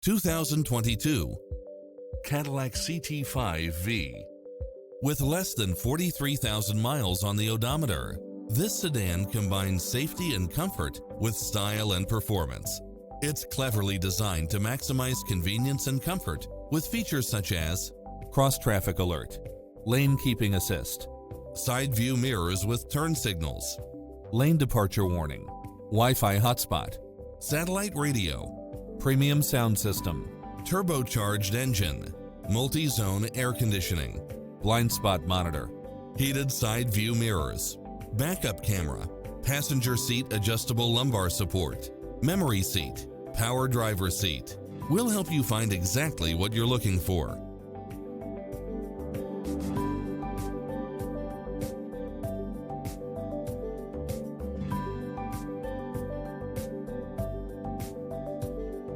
2022 Cadillac CT5-V. With less than 43,000 miles on the odometer, this sedan combines safety and comfort with style and performance. It's cleverly designed to maximize convenience and comfort with features such as cross-traffic alert, lane keeping assist, side view mirrors with turn signals, lane departure warning, Wi-Fi hotspot, satellite radio, premium sound system, turbocharged engine, multi-zone air conditioning, blind spot monitor, heated side view mirrors, backup camera, passenger seat adjustable lumbar support, memory seat, power driver seat. We'll help you find exactly what you're looking for.